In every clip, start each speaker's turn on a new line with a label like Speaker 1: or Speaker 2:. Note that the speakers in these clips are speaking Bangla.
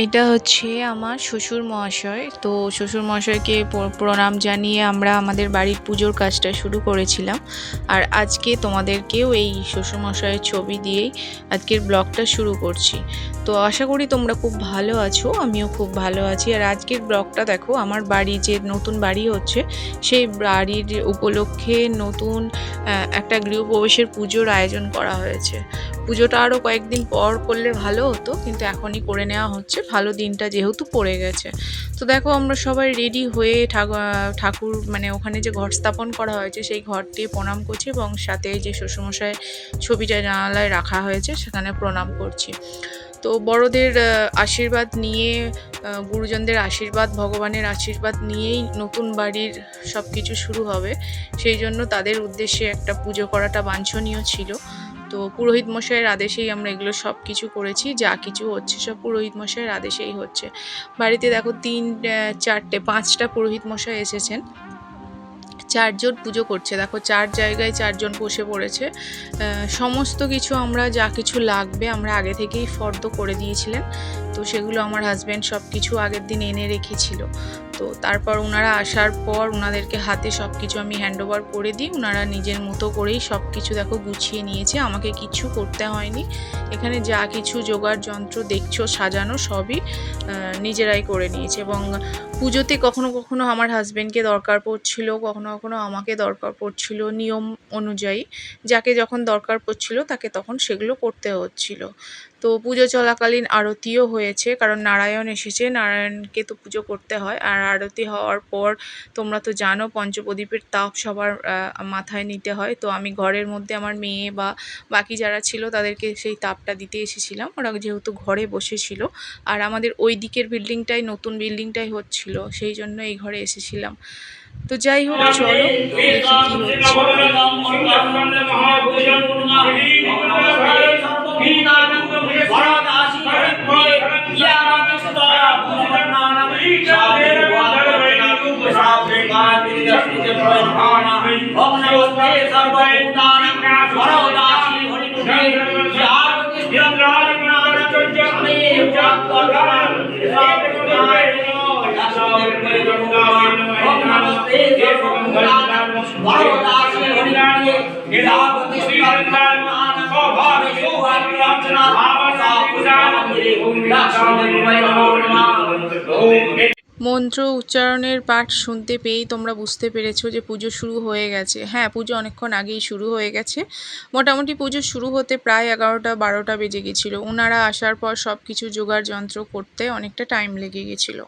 Speaker 1: এটা হচ্ছে আমার শ্বশুর মহাশয়। তো শ্বশুর মহাশয়কে প্রণাম জানিয়ে আমরা আমাদের বাড়ির পুজোর কাজটা শুরু করেছিলাম। আর আজকে তোমাদেরকেও এই শ্বশুর মহাশয়ের ছবি দিয়েই আজকের ব্লগটা শুরু করছি। তো আশা করি তোমরা খুব ভালো আছো, আমিও খুব ভালো আছি। আর আজকের ব্লগটা দেখো, আমার বাড়ি যে নতুন বাড়ি হচ্ছে সেই বাড়ির উপলক্ষে নতুন একটা গৃহপ্রবেশের পুজোর আয়োজন করা হয়েছে। পুজোটা আরও কয়েকদিন পর করলে ভালো হতো, কিন্তু এখনই করে নেওয়া হচ্ছে, ভালো দিনটা যেহেতু পড়ে গেছে। তো দেখো আমরা সবাই রেডি হয়ে ঠাকুর মানে ওখানে যে ঘট স্থাপন করা হয়েছে সেই ঘরটি প্রণাম করছি, এবং সাথে যে শ্বশুরমশাই ছবিটা জানালায় রাখা হয়েছে সেখানে প্রণাম করছি। তো বড়দের আশীর্বাদ নিয়ে, গুরুজনদের আশীর্বাদ, ভগবানের আশীর্বাদ নিয়েই নতুন বাড়ির সব কিছু শুরু হবে। সেই জন্য তাদের উদ্দেশ্যে একটা পুজো করাটা বাঞ্ছনীয় ছিল। তো পুরোহিত মশাইয়ের আদেশেই আমরা এগুলো সব কিছু করেছি, যা কিছু হচ্ছে সব পুরোহিত মশাইয়ের আদেশেই হচ্ছে। বাড়িতে দেখো 5টা পুরোহিত মশাই এসেছেন, 4জন পুজো করছে। দেখো 4 জায়গায় 4জন বসে পড়েছে। সমস্ত কিছু আমরা যা কিছু লাগবে আমরা আগে থেকেই ফর্দ করে দিয়েছিলেন। তো সেগুলো আমার হাজব্যান্ড সব কিছু আগের দিন এনে রেখেছিল। তো তারপর ওনারা আসার পর ওনাদেরকে হাতে সব কিছু আমি হ্যান্ডওভার করে দিই। ওনারা নিজের মতো করেই সব কিছু দেখো গুছিয়ে নিয়েছে, আমাকে কিছু করতে হয়নি। এখানে যা কিছু জোগাড় যন্ত্র দেখছো সাজানো সবই নিজেরাই করে নিয়েছে। এবং পুজোতে কখনো কখনো আমার হাজব্যান্ডকে দরকার পড়ছিল, কখনো কখনো আমাকে দরকার পড়ছিল, নিয়ম অনুযায়ী যাকে যখন দরকার পড়ছিল তাকে তখন সেগুলো করতে হচ্ছিল। তো পুজো চলাকালীন আরতিও হয়েছে, কারণ নারায়ণ এসেছে, নারায়ণকে তো পুজো করতে হয়। আর আরতি হওয়ার পর তোমরা তো জানো পঞ্চপ্রদীপের তাপ সবার মাথায় নিতে হয়। তো আমি ঘরের মধ্যে আমার মেয়ে বা বাকি যারা ছিল তাদেরকে সেই তাপটা দিতে এসেছিলাম, ওরা যেহেতু ঘরে বসেছিল। আর আমাদের ওই দিকের বিল্ডিংটাই, নতুন বিল্ডিংটাই হচ্ছিল, সেই জন্য এই ঘরে এসেছিলাম। তো যাই হোক, চলো দেখি কি হচ্ছে। মন্ত্র উচ্চারণের পাঠ শুনতে পেয়েই তোমরা বুঝতে পেরেছো যে পুজো শুরু হয়ে গেছে। হ্যাঁ, পুজো অনেকক্ষণ আগেই শুরু হয়ে গেছে। মোটামুটি পুজো শুরু হতে প্রায় 11টা-12টা বেজে গেছিলো। ওনারা আসার পর সব কিছু জোগাড় যন্ত্র করতে অনেকটা টাইম লেগে গেছিলো।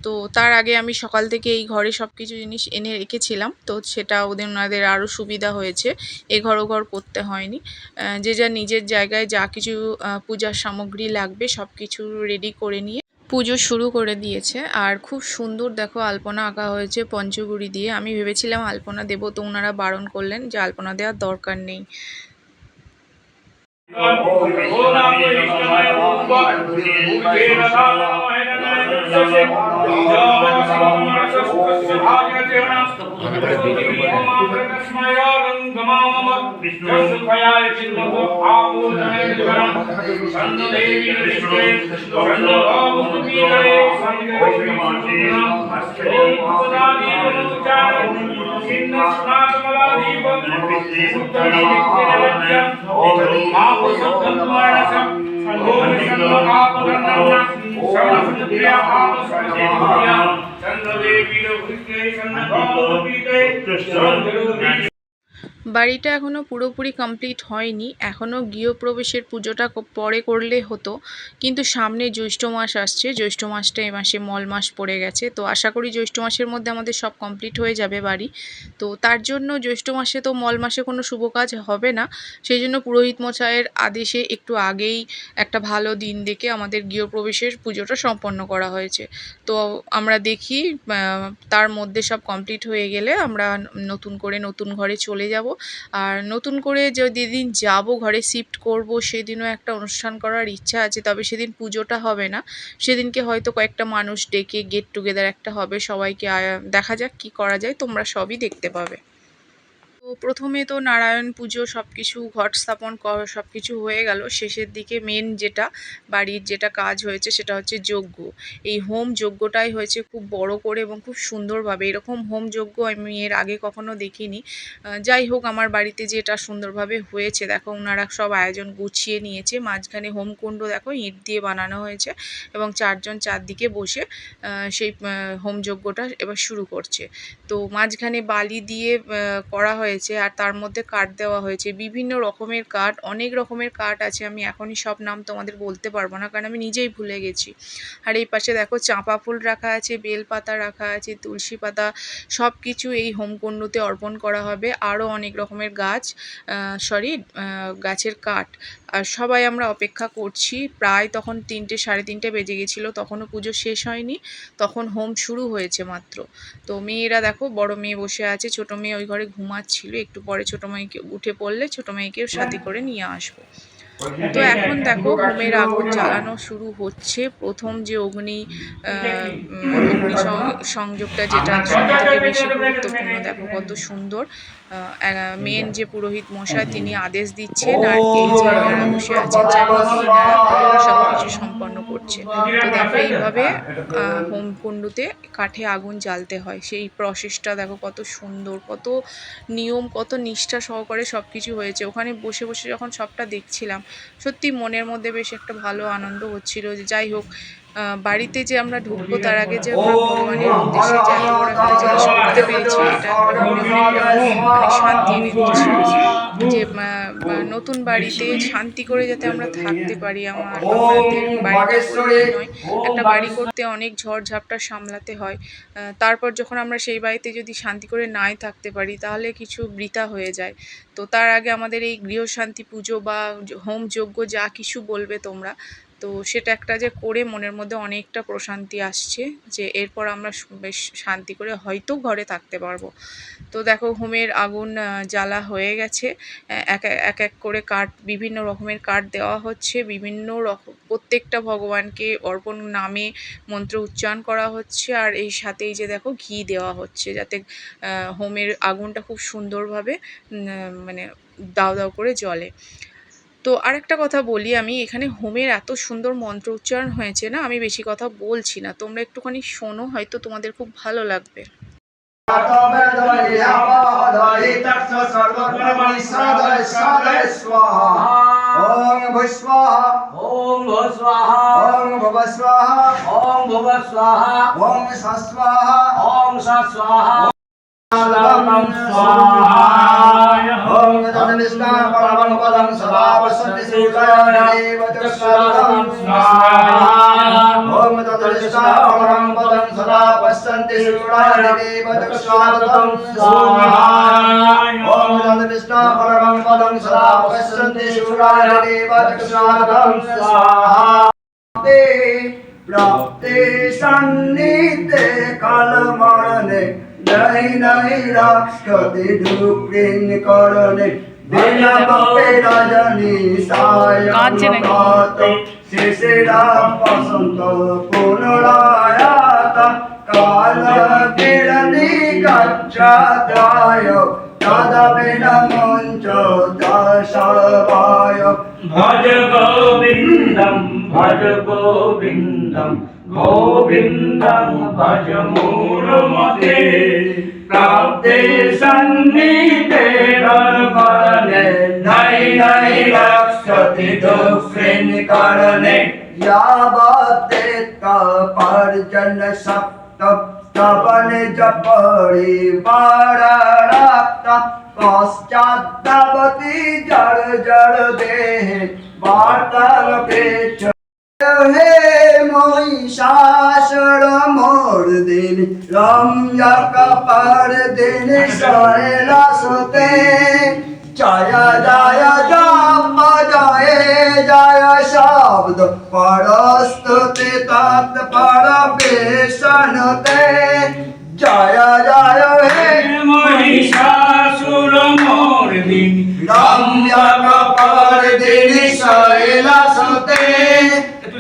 Speaker 1: তো তার আগে আমি সকাল থেকে এই ঘরে সব কিছু জিনিস এনে রেখেছিলাম, তো সেটা ওনাদের আরও সুবিধা হয়েছে, এঘর ওঘর করতে হয়নি। যে যা নিজের জায়গায় যা কিছু পূজার সামগ্রী লাগবে সব কিছু রেডি করে নিয়ে পুজো শুরু করে দিয়েছে। আর খুব সুন্দর দেখো আলপনা আঁকা হয়েছে পঞ্চগুড়ি দিয়ে। আমি ভেবেছিলাম আলপনা দেবো, তো ওনারা বারণ করলেন যে আলপনা দেওয়ার দরকার নেই। বাড়িটা এখনও পুরোপুরি কমপ্লিট হয়নি, এখনও গৃহপ্রবেশের পুজোটা পরে করলে হতো, কিন্তু সামনে জ্যৈষ্ঠ মাস আসছে, জ্যৈষ্ঠ মাসটা এ মাসে মল মাস পড়ে গেছে। তো আশা করি জ্যৈষ্ঠ মাসের মধ্যে আমাদের সব কমপ্লিট হয়ে যাবে বাড়ি। তো তার জন্য জ্যৈষ্ঠ মাসে তো মল মাসে কোনো শুভ কাজ হবে না, সেই জন্য পুরোহিত মশাইয়ের আদেশে একটু আগেই একটা ভালো দিন দেখে আমাদের গৃহপ্রবেশের পুজোটা সম্পন্ন করা হয়েছে। তো আমরা দেখি তার মধ্যে সব কমপ্লিট হয়ে গেলে আমরা নতুন ঘরে চলে যাব। আর নতুন করে যেদিন যাব ঘরে শিফট করব সেদিনও একটা অনুষ্ঠান করার ইচ্ছা আছে, তবে সেদিন পুজোটা হবে না, সেদিনকে হয়তো কয়েকটা মানুষ ডেকে গেট টুগেদার একটা হবে, সবাইকে দেখা যাক কি করা যায়, তোমরা সবই দেখতে পাবে। তো তো প্রথমে তো নারায়ণ পুজো সব কিছু ঘট স্থাপন সব কিছু হয়ে গেল। শেষের দিকে মেন যেটা বাড়ির যেটা কাজ হয়েছে সেটা হচ্ছে যজ্ঞ। এই হোম যজ্ঞটাই হয়েছে খুব বড় করে এবং খুব সুন্দরভাবে। এরকম হোম যজ্ঞ আমি এর আগে কখনো দেখিনি। যাই হোক, আমার বাড়িতে যেটা সুন্দরভাবে হয়েছে দেখো, ওনারা সব আয়োজন গুছিয়ে নিয়েছে। মাঝখানে হোমকুণ্ড দেখো ইট দিয়ে বানানো হয়েছে এবং চারজন চারদিকে বসে সেই হোম যজ্ঞটা এবার শুরু করছে। তো মাঝখানে বালি দিয়ে করা হয়েছে আর তার মধ্যে কাঠ দেওয়া হয়েছে, বিভিন্ন রকমের কাঠ, অনেক রকমের কাঠ আছে। আমি এখনই সব নাম তোমাদের বলতে পারবো না, কারণ আমি নিজেই ভুলে গেছি। আর এই পাশে দেখো চাঁপা ফুল রাখা আছে, বেল পাতা রাখা আছে, তুলসী পাতা, সব কিছু এই হোমকুণ্ডতে অর্পণ করা হবে। আরও অনেক রকমের গাছ, গাছের কাঠ। আর সবাই আমরা অপেক্ষা করছি। প্রায় তখন 3টে সাড়ে 3টে বেজে গেছিলো, তখনও পুজো শেষ হয়নি, তখন হোম শুরু হয়েছে মাত্র। তো মেয়েরা দেখো, বড় মেয়ে বসে আছে, ছোট মেয়ে ওই ঘরে ঘুমাচ্ছিল। একটু পরে ছোট মেয়েকে উঠে পড়লে ছোট মেয়েকেও সাথে করে নিয়ে আসবো। তো এখন দেখো হোমের আগুন জ্বালানো শুরু হচ্ছে। প্রথম যে অগ্নি সংযোগটা, যেটা সবথেকে বেশি গুরুত্বপূর্ণ, দেখো কত সুন্দর। মেন যে পুরোহিত মশাই তিনি আদেশ দিচ্ছেন, আর এই যে এনারা বসে আছেন চারিদিকে, এনারা সব কিছু সম্পন্ন করছে। তো দেখো এইভাবে হোমকুণ্ডতে কাঠে আগুন জ্বালতে হয়। সেই প্রসেসটা দেখো কত সুন্দর, কত নিয়ম, কত নিষ্ঠা সহকারে সব কিছু হয়েছে। ওখানে বসে বসে যখন সবটা দেখছিলাম, সত্যি মনের মধ্যে বেশ একটা ভালো আনন্দ হচ্ছিল। যে যাই হোক, বাড়িতে যে আমরা ঢুকবো তার আগে যে আমরা ভগবানের উদ্দেশ্যে যে এত বড় একটা জিনিস করতে পেরেছি, এটা একবার মনে অনেক শান্তি এনে দিচ্ছিল। যে নতুন বাড়িতে শান্তি করে যাতে আমরা থাকতে পারি। আমাদের বাড়িটা বললেই নয়, একটা বাড়ি করতে অনেক ঝড়ঝাপটা সামলাতে হয়। তারপর যখন আমরা সেই বাড়িতে যদি শান্তি করে নাই থাকতে পারি, তাহলে কিছু বৃথা হয়ে যায়। তো তার আগে আমাদের এই গৃহশান্তি পুজো বা হোম যজ্ঞ যা কিছু বলবে তোমরা, তো সেটা একটা যে করে মনের মধ্যে অনেকটা প্রশান্তি আসছে, যে এরপর আমরা বেশ শান্তি করে হয়তো ঘরে থাকতে পারবো। তো দেখো হোমের আগুন জ্বালা হয়ে গেছে। এক এক করে কাঠ, বিভিন্ন রকমের কাঠ দেওয়া হচ্ছে। বিভিন্ন রকম প্রত্যেকটা ভগবানকে অর্পণ নামে মন্ত্র উচ্চারণ করা হচ্ছে। আর এই সাথেই যে দেখো ঘি দেওয়া হচ্ছে, যাতে হোমের আগুনটা খুব সুন্দরভাবে মানে দাও দাও করে জ্বলে। তো আরেকটা কথা বলি, আমি এখানে হোমের এত সুন্দর মন্ত্র উচ্চারণ হয়েছে না, আমি বেশি কথা বলছি না, তোমরা একটুখানি শোনো, হয়তো তোমাদের খুব ভালো লাগবে।
Speaker 2: प्राप्ते सन्निधे कालमरणे नहीं नहीं रक्षति दुःखिन करणे बिना बपे रजनी सायं शिशिरा बसंत पुनरायात काल किरणी गच्छादाय तदविन मुञ्च दशवाय
Speaker 3: भज गोविन्दं गोविन्दं भज मूलमते प्राप्ते सन्निधे कर्मणे नहि नहि रक्षति दुःखिन करणे
Speaker 2: यावते पर्जन सप्त स्तवन जपरि वाराक्त पश्चाद्वती जड़ जड़ देह वार्तालपेच हे महिषासुर मर्दिनी रम्यक पर्दिनी शैलसुते जय जय जप जय जय शब्द परस्तुति तत्पर बेसनते जय जय हे
Speaker 3: महिषासुर मर्दिनी
Speaker 2: रम्यक पर्दिनी शैलसुते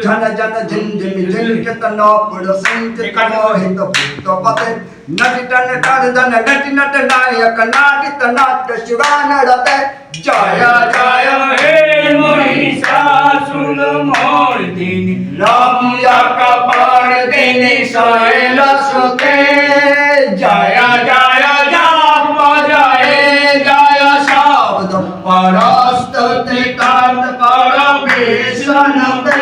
Speaker 2: झन झन झिंझिम झिलकित नो पुरसिंचित मोहित भूतपते नटितन करदन नटि नट नायक नाटित नाट्य शिवानरते जय
Speaker 3: जय हे महिषासुरमर्दिनि
Speaker 2: रम्यकपर्दिनि शैलसुते जय जय जप जय जय शब्द परस्तुति कांत परमेशनते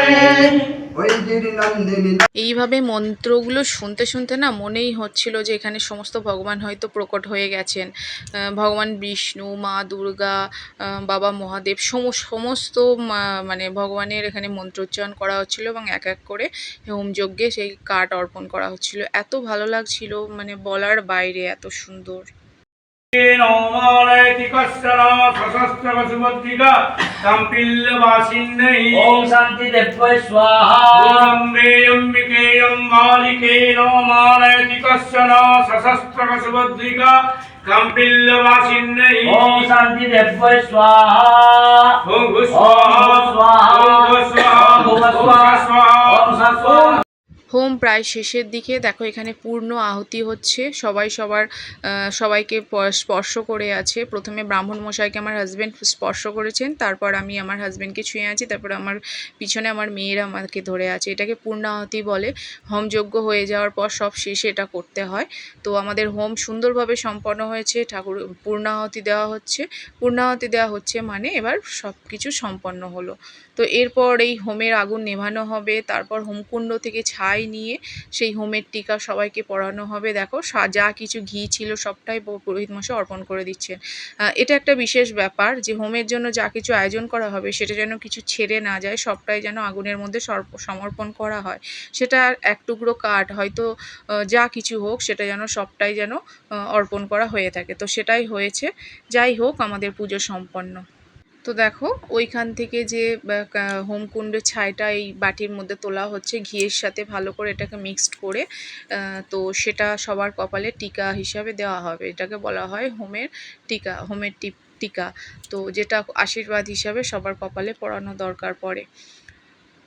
Speaker 2: ওই গিরিনন্দিনী।
Speaker 1: এইভাবে মন্ত্রগুলো শুনতে শুনতে না মনেই হচ্ছিল যে এখানে সমস্ত ভগবান হয়তো প্রকট হয়ে গেছেন। ভগবান বিষ্ণু, মা দুর্গা, বাবা মহাদেব সমস্ত মানে ভগবানের এখানে মন্ত্রোচ্চারণ করা হচ্ছিল এবং এক এক করে হোমযজ্ঞে সেই কাঠ অর্পণ করা হচ্ছিল। এত ভালো লাগছিল, মানে বলার বাইরে, এত সুন্দর।
Speaker 3: नमोऽलयति कश्चन सशस्त्रवसुभद्रिका कम्पिल्लवासिन्यै
Speaker 4: ओम शांति देवय स्वाहा
Speaker 3: अम्बेयम्बिकेयं मालिके नमोऽलयति कश्चन सशस्त्रवसुभद्रिका कम्पिल्लवासिन्यै
Speaker 4: ओम शांति देवय स्वाहा
Speaker 3: ओम स्वाहा ओम स्वाहा ओम स्वाहा ओम स्वाहा।
Speaker 1: হোম প্রায় শেষের দিকে। দেখো এখানে পূর্ণ আহুতি হচ্ছে, সবাইকে স্পর্শ করে আছে। প্রথমে ব্রাহ্মণ মশাইকে আমার হাজব্যান্ড স্পর্শ করেছেন, তারপর আমি আমার হাজব্যান্ডকে ছুঁয়ে আছি, তারপর আমার পিছনে আমার মেয়েরা আমাকে ধরে আছে। এটাকে পূর্ণ আহুতি বলে। হোমযজ্ঞ হয়ে যাওয়ার পর সব শেষে এটা করতে হয়। তো আমাদের হোম সুন্দরভাবে সম্পন্ন হয়েছে। ঠাকুর পূর্ণাহুতি দেওয়া হচ্ছে। পূর্ণাহুতি দেওয়া হচ্ছে মানে এবার সব কিছু সম্পন্ন হলো। তো এরপর এই হোমের আগুন নেভানো হবে, তারপর হোমকুণ্ড থেকে ছাই নিয়ে সেই হোমের টিকা সবাইকে পরানো হবে। দেখো যা কিছু ঘি ছিল সবটাই পুরোহিত মশাই অর্পণ করে দিচ্ছেন। এটা একটা বিশেষ ব্যাপার যে হোমের জন্য যা কিছু আয়োজন করা হবে সেটা যেন কিছু ছেড়ে না যায়, সবটাই যেন আগুনের মধ্যে সমর্পণ করা হয়। সেটা এক টুকরো কাঠ হয়তো যা কিছু হোক সেটা যেন সবটাই যেন অর্পণ করা হয়ে থাকে। তো সেটাই হয়েছে। যাই হোক, আমাদের পুজো সম্পন্ন। তো দেখো ওইখান থেকে যে হোমকুণ্ডের ছাইটা এই বাটির মধ্যে তোলা হচ্ছে ঘিয়ের সাথে ভালো করে এটাকে মিক্সড করে। তো সেটা সবার কপালে টিকা হিসাবে দেওয়া হবে। এটাকে বলা হয় হোমের টিকা, হোমের টিকা। তো যেটা আশীর্বাদ হিসাবে সবার কপালে পরানো দরকার পড়ে।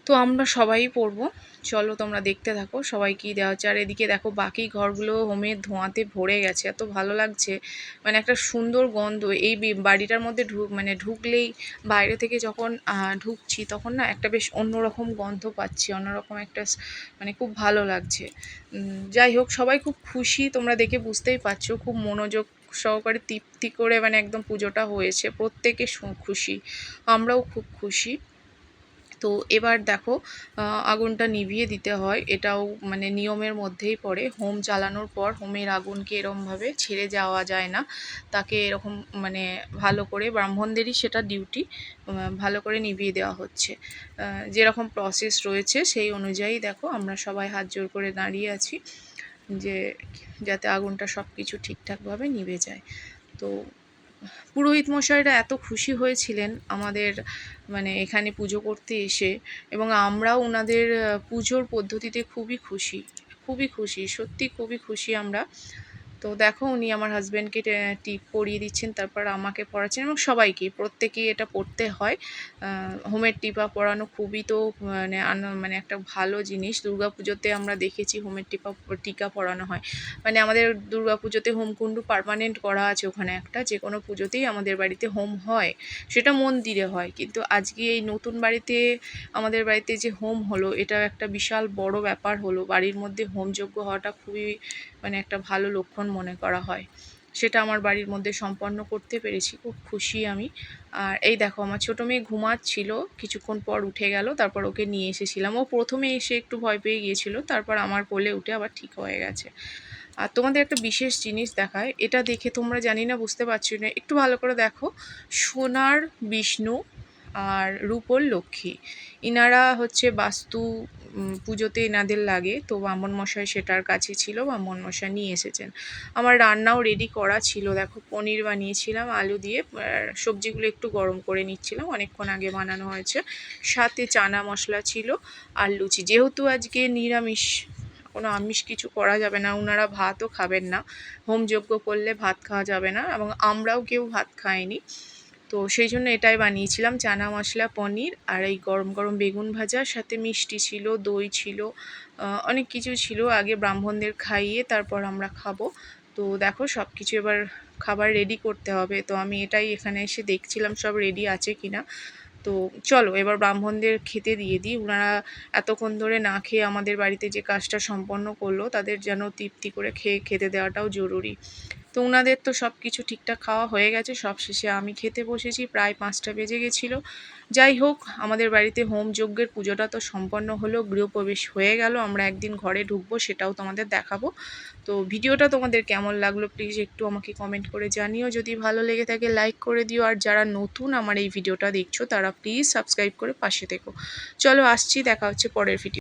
Speaker 1: তো আমরা সবাই পড়বো। চলো তোমরা দেখতে থাকো সবাই কী দেওয়া হচ্ছে। আর এদিকে দেখো বাকি ঘরগুলো হোমের ধোঁয়াতে ভরে গেছে, এত ভালো লাগছে। মানে একটা সুন্দর গন্ধ এই বাড়িটার মধ্যে ঢুকলেই, বাইরে থেকে যখন ঢুকছি তখন না একটা বেশ অন্যরকম গন্ধ পাচ্ছি, অন্যরকম একটা মানে খুব ভালো লাগছে। যাই হোক, সবাই খুব খুশি, তোমরা দেখে বুঝতেই পারছো। খুব মনোযোগ সহকারে তৃপ্তি করে মানে একদম পুজোটা হয়েছে। প্রত্যেকে খুশি, আমরাও খুব খুশি। তো এবার দেখো আগুনটা নিভিয়ে দিতে হয়, এটাও মানে নিয়মের মধ্যেই পড়ে। হোম জ্বালানোর পর হোমের আগুনকে এরকমভাবে ছেড়ে যাওয়া যায় না, তাকে এরকম মানে ভালো করে, ব্রাহ্মণদেরই সেটা ডিউটি, ভালো করে নিভিয়ে দেওয়া হচ্ছে। যেরকম প্রসেস রয়েছে সেই অনুযায়ী দেখো আমরা সবাই হাত জোর করে দাঁড়িয়ে আছি যে যাতে আগুনটা সব কিছু ঠিকঠাকভাবে নিভে যায়। তো পুরোহিত মশাইরা এত খুশি হয়েছিলেন আমাদের মানে এখানে পুজো করতে এসে, এবং আমরাও ওনাদের পুজোর পদ্ধতিতে খুবই খুশি, সত্যি খুবই খুশি আমরা। তো দেখো উনি আমার হাজব্যান্ডকে টিপ পরিয়ে দিচ্ছেন, তারপর আমাকে পড়াচ্ছেন, এবং সবাইকেই, প্রত্যেকেই এটা পড়তে হয়। হোমের টিপা পরানো খুবই তো মানে একটা ভালো জিনিস। দুর্গাপুজোতে আমরা দেখেছি হোমের টিকা পরানো হয়। মানে আমাদের দুর্গাপুজোতে হোমকুণ্ড পার্মানেন্ট করা আছে ওখানে একটা, যে কোনো পুজোতেই আমাদের বাড়িতে হোম হয়, সেটা মন্দিরে হয়। কিন্তু আজকে এই নতুন বাড়িতে, আমাদের বাড়িতে যে হোম হলো, এটা একটা বিশাল বড় ব্যাপার হলো। বাড়ির মধ্যে হোমযজ্ঞ হওয়াটা খুবই মানে একটা ভালো লক্ষণ মনে করা হয়। সেটা আমার বাড়ির মধ্যে সম্পন্ন করতে পেরেছি, খুব খুশি আমি। আর এই দেখো আমার ছোটো মেয়ে ঘুমাচ্ছিল, কিছুক্ষণ পর উঠে গেল, তারপর ওকে নিয়ে এসেছিলাম। ও প্রথমে এসে একটু ভয় পেয়ে গিয়েছিল, তারপর আমার কোলে উঠে আবার ঠিক হয়ে গেছে। আর তোমাদের একটা বিশেষ জিনিস দেখায়, এটা দেখে তোমরা জানি না বুঝতে পারছো না, একটু ভালো করে দেখো। সোনার বিষ্ণু আর রূপোর লক্ষ্মী, ইনারা হচ্ছে বাস্তু পুজোতে এনাদের লাগে। তো ব্রাহ্মণ মশাই সেটার কাছে ছিল, ব্রাহ্মণ মশাই নিয়ে এসেছেন। আমার রান্নাও রেডি করা ছিল, দেখো পনির বানিয়েছিলাম আলু দিয়ে, সবজিগুলো একটু গরম করে নিচ্ছিলাম, অনেকক্ষণ আগে বানানো হয়েছে। সাথে চানা মশলা ছিল আর লুচি। যেহেতু আজকে নিরামিষ, কোনো আমিষ কিছু করা যাবে না, ওনারা ভাতও খাবেন না, হোমযজ্ঞ করলে ভাত খাওয়া যাবে না, এবং আমরাও কেউ ভাত খাইনি। তো সেই জন্য এটাই বানিয়েছিলাম, চানা মশলা, পনির আর এই গরম গরম বেগুন ভাজা, সাথে মিষ্টি ছিল, দই ছিল, অনেক কিছু ছিল। আগে ব্রাহ্মণদের খাইয়ে তারপর আমরা খাবো। তো দেখো সব কিছু এবার খাবার রেডি করতে হবে। তো আমি এটাই এখানে এসে দেখছিলাম সব রেডি আছে কিনা। তো চলো এবার ব্রাহ্মণদের খেতে দিয়ে দিই। ওনারা এতক্ষণ ধরে না খেয়ে আমাদের বাড়িতে যে কাজটা সম্পন্ন করলো, তাদের যেন তৃপ্তি করে খেতে দেওয়াটাও জরুরি। তো ওনাদের তো সব কিছু ঠিকঠাক খাওয়া হয়ে গেছে, সব শেষে আমি খেতে বসেছি। প্রায় 5টা বেজে গেছিলো। যাই হোক, আমাদের বাড়িতে হোম যজ্ঞের পুজোটা তো সম্পন্ন হলো, গৃহপ্রবেশ হয়ে গেল। আমরা একদিন ঘরে ঢুকবো, সেটাও তোমাদের দেখাবো। তো ভিডিওটা তোমাদের কেমন লাগলো প্লিজ একটু আমাকে কমেন্ট করে জানিও। যদি ভালো লেগে থাকে লাইক করে দিও, আর যারা নতুন আমার এই ভিডিওটা দেখছো তারা প্লিজ সাবস্ক্রাইব করে পাশে থেকো। চলো আসছি, দেখা হচ্ছে পরের ভিডিও।